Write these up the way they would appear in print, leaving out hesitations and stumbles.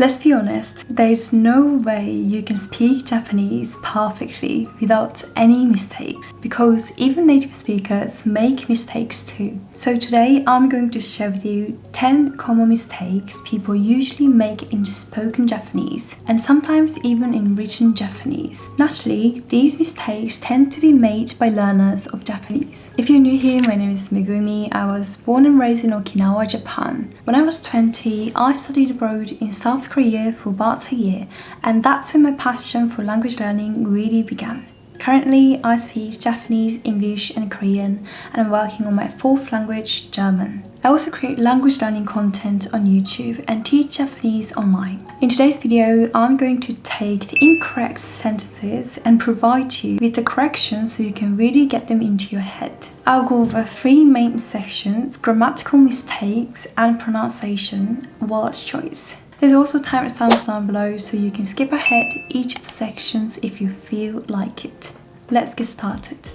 Let's be honest, there's no way you can speak Japanese perfectly without any mistakes, because even native speakers make mistakes too. So today I'm going to share with you 10 common mistakes people usually make in spoken Japanese, and sometimes even in written Japanese. Naturally, these mistakes tend to be made by learners of Japanese. If you're new here, my name is Megumi. I was born and raised in Okinawa, Japan. When I was 20, I studied abroad in South Korea for about a year, and that's when my passion for language learning really began. Currently, I speak Japanese, English, and Korean, and I'm working on my fourth language, German. I also create language learning content on YouTube and teach Japanese online. In today's video, I'm going to take the incorrect sentences and provide you with the corrections so you can really get them into your head. I'll go over 3 main sections: grammatical mistakes and pronunciation, word choice. There's also timestamps down below so you can skip ahead each of the sections if you feel like it. Let's get started.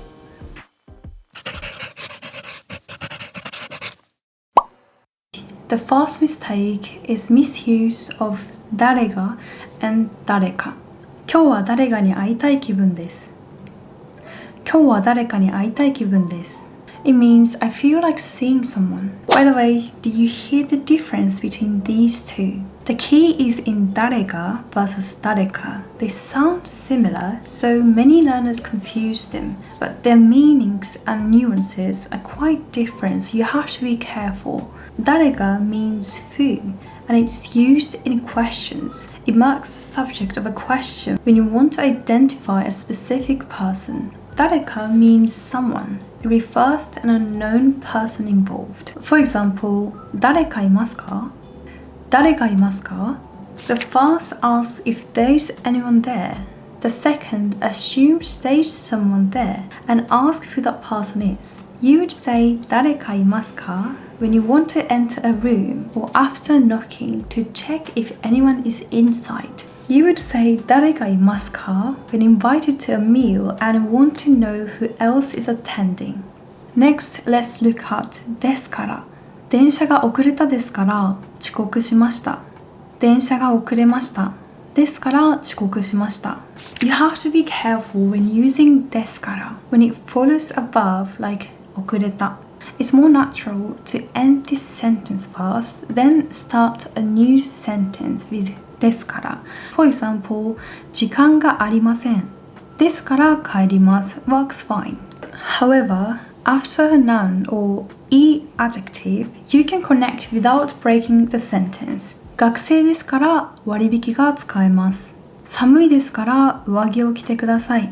The first mistake is misuse of 誰が and 誰か。今日は誰かに会いたい気分です。今日は誰かに会いたい気分です。It means I feel like seeing someone. By the way, do you hear the difference between these two? The key is in 誰が versus 誰か. They sound similar, so many learners confuse them, but their meanings and nuances are quite different, so you have to be careful. 誰が means who, and it's used in questions. It marks the subject of a question when you want to identify a specific person. 誰か means someone. It refers to an unknown person involved. For example, 誰かいますか? 誰かいますか? The first asks if there's anyone there. The second assumes there's someone there and asks who that person is. You would say 誰かいますか when you want to enter a room or after knocking to check if anyone is inside. You would say 誰かいますか when invited to a meal and want to know who else is attending. Next, let's look at ですから。電車が遅れたですから遅刻しました。電車が遅れました。ですから遅刻しました。You have to be careful when using ですから when it follows a verb like 遅れた. It's more natural to end this sentence first, then start a new sentence with ですから. For example, 時間がありません。ですから帰ります works fine. However, after a noun or e adjective, you can connect without breaking the sentence. 学生ですから割引が使えます。寒いですから上着を着てください。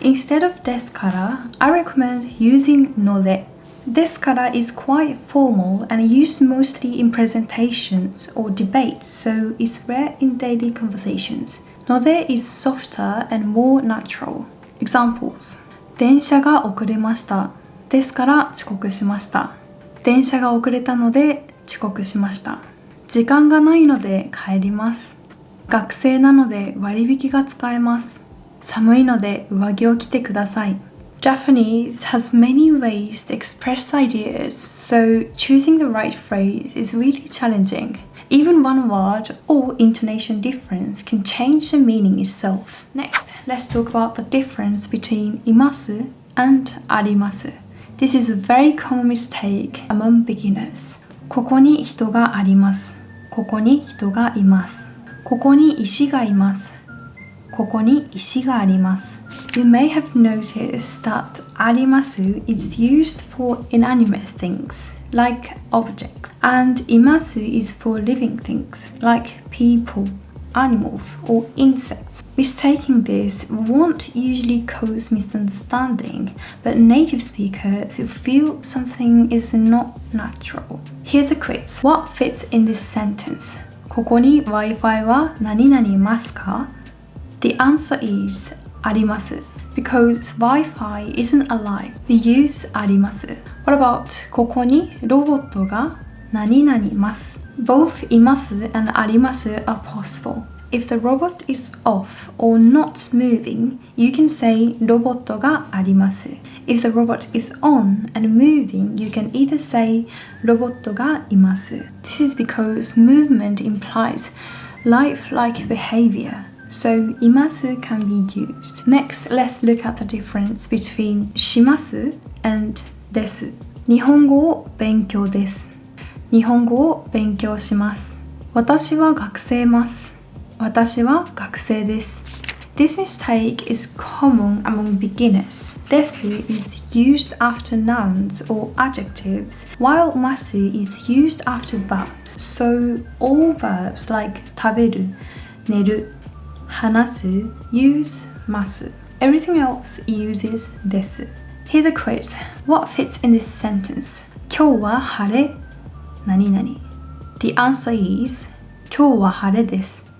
Instead of ですから, I recommend using ので. ですから is quite formal and used mostly in presentations or debates, so it's rare in daily conversations. ので is softer and more natural. Examples: 電車が遅れました。ですから遅刻しました。電車が遅れたので遅刻しました。時間がないので帰ります。学生なので割引が使えます。寒いので上着を着てください。Japanese has many ways to express ideas, so choosing the right phrase is really challenging. Even one word or intonation difference can change the meaning itself. Next, let's talk about the difference between います and あります. This is a very common mistake among beginners. ここに人があります。ここに人がいます。ここに石がいます。ここに石があります。You may have noticed that あります is used for inanimate things, like objects, and います is for living things, like people, animals, or insects. Mistaking this won't usually cause misunderstanding, but native speakers will feel something is not natural. Here's a quiz. What fits in this sentence? ここに Wi-Fi は何々いますか? The answer is あります because Wi-Fi isn't alive. We use あります. What about ここにロボットが何々います? Both います and あります are possible. If the robot is off or not moving, you can say ロボットがあります. If the robot is on and moving, you can either say ロボットがいます. This is because movement implies lifelike behavior. So, います can be used. Next, let's look at the difference between します and です。日本語を勉強です。日本語を勉強します。私は学生ます。私は学生です。This mistake is common among beginners. です is used after nouns or adjectives, while ます is used after verbs. So all verbs like 食べる、寝る、話す use ます。Everything else uses です。Here's a quiz. What fits in this sentence? 今日は晴れ、何々。The answer is 今日は晴れです。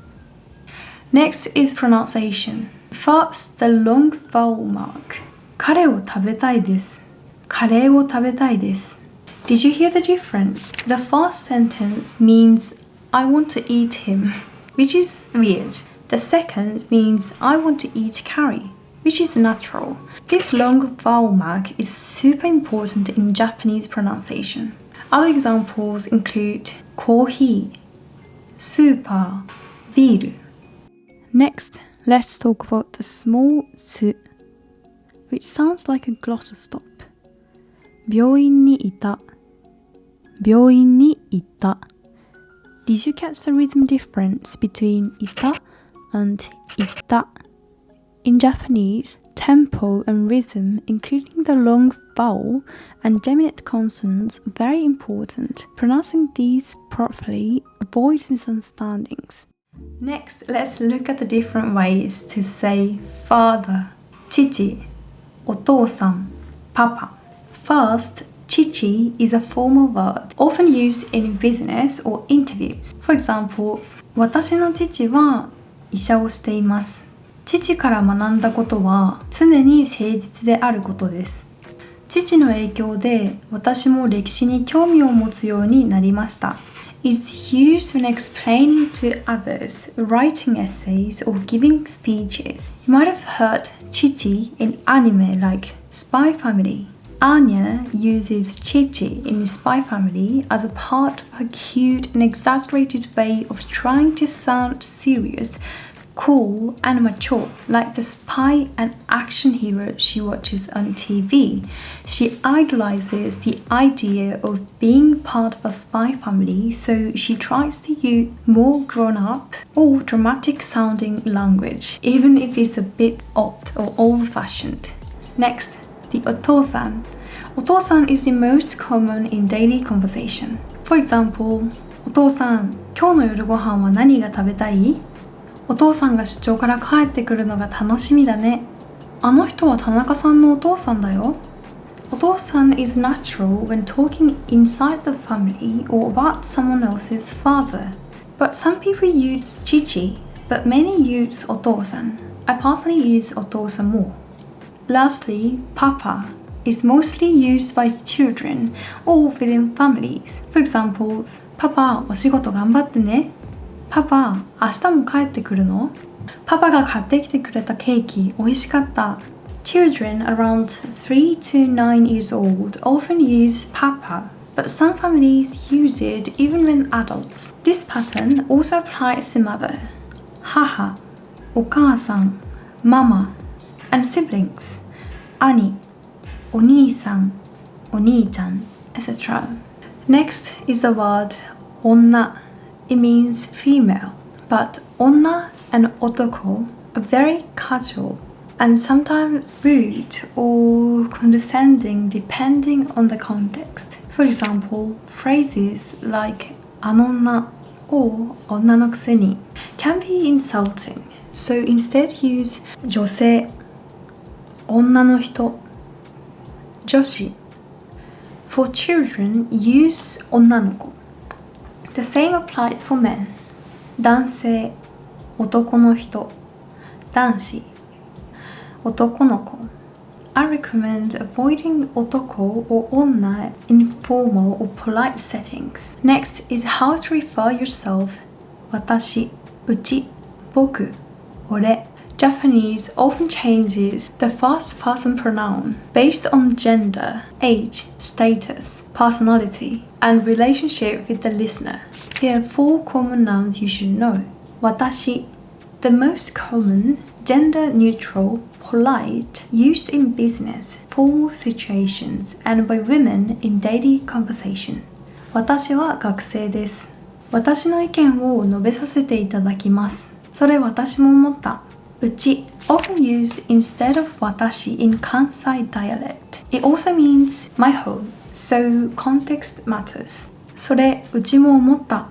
Next is pronunciation. First, the long vowel mark. 彼を食べたいです。カレーを食べたいです。Did you hear the difference? The first sentence means I want to eat him, which is weird. The second means I want to eat curry, which is natural. This long vowel mark is super important in Japanese pronunciation. Other examples include コーヒー、スーパー、ビール。Next, let's talk about the small つ which sounds like a glottal stop. 病院にいた、病院に行った。Did you catch the rhythm difference between いた and 行った? In Japanese, tempo and rhythm, including the long vowel and geminate consonants, are very important. Pronouncing these properly avoids misunderstandings. Next, let's look at the different ways to say father, 父、お父さん、パパ. First, 父 is a formal word, often used in business or interviews. For example, 私の父は医者をしています。父から学んだことは常に誠実であることです。父の影響で私も歴史に興味を持つようになりました。It's used when explaining to others, writing essays, or giving speeches. You might have heard chichi in anime like Spy Family. Anya uses chichi in Spy Family as a part of her cute and exaggerated way of trying to sound serious, cool and mature, like the spy and action hero she watches on TV. She idolizes the idea of being part of a spy family, so she tries to use more grown-up or dramatic sounding language, even if it's a bit odd or old-fashioned. Next, the お父さん. お父さん is the most common in daily conversation. For example, お父さん、今日の夜ご飯は何が食べたい？お父さんが出張から帰ってくるのが楽しみだね。あの人は田中さんのお父さんだよ。お父さん is natural when talking inside the family or about someone else's father. But some people use chichi, but many use お父さん. I personally use お父さん more. Lastly, papa is mostly used by children or within families. For example, パパ、お仕事頑張ってね。パパ、明日も帰ってくるの？パパが買ってきてくれたケーキ、美味しかった。Children around 3 to 9 years old often use papa, but some families use it even when adults. This pattern also applies to mother, 母、お母さん、ママ, and siblings, 兄、お兄さん、お兄ちゃん, etc. Next is the word 女. It means female, but 女 and 男 are very casual and sometimes rude or condescending depending on the context. For example, phrases like あの女 or 女のくせに can be insulting, so instead use 女性、女の人、女子. For children, use 女の子. The same applies for men. 男性、男の人、男子、男の子. I recommend avoiding 男 or 女 in formal or polite settings. Next is how to refer yourself. 私、うち、僕、俺. Japanese often changes the first person pronoun based on gender, age, status, personality, and relationship with the listener. Here are 4 common nouns you should know. watashi. The most common, gender-neutral, polite, used in business, formal situations, and by women in daily conversation. 私は学生です。私の意見を述べさせていただきます。それ私も思った。うち often used instead of 私 in Kansai dialect. It also means my home, so context matters. それうちも思った。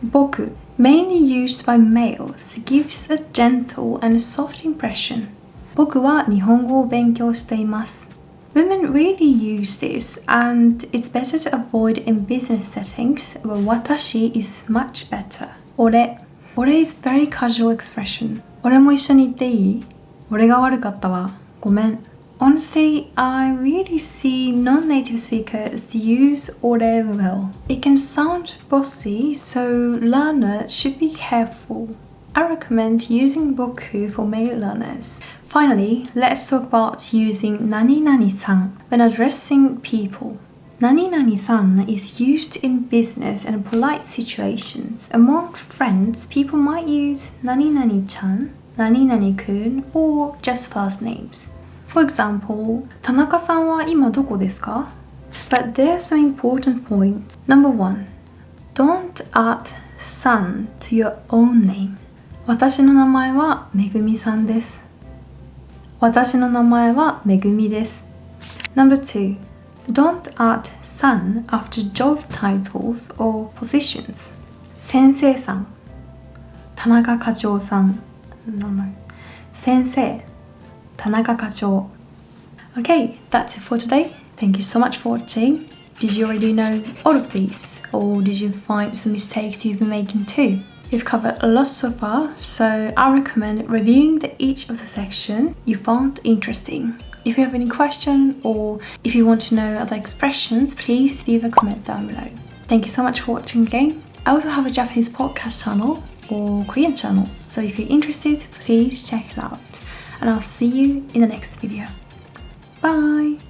僕 mainly used by males, gives a gentle and soft impression. 僕は日本語を勉強しています。Women really use this, and it's better to avoid in business settings where 私 is much better. 俺 is very casual expression. 俺も一緒に言っていい？俺が悪かったわ。ごめん。Honestly, I really see non-native speakers use 俺 well. It can sound bossy, so learners should be careful. I recommend using 僕 for male learners. Finally, let's talk about using 何々さん when addressing people. 何々さん is used in business and polite situations. Among friends, people might use 何々ちゃん、何々くん or just first names. For example, 田中さんは今どこですか? But there's some important points. Number 1. Don't add さん to your own name. 私の名前はめぐみさんです。私の名前はめぐみです。Number 2. Don't add さん after job titles or positions. 先生さん、田中課長さん、先生、田中課長。Okay, that's it for today. Thank you so much for watching. Did you already know all of these, or did you find some mistakes you've been making too? We've covered a lot so far, so I recommend reviewing each of the section you found interesting. If you have any question or if you want to know other expressions, please leave a comment down below. Thank you so much for watching again. I also have a Japanese podcast channel or Korean channel, so if you're interested, please check it out. And I'll see you in the next video. Bye!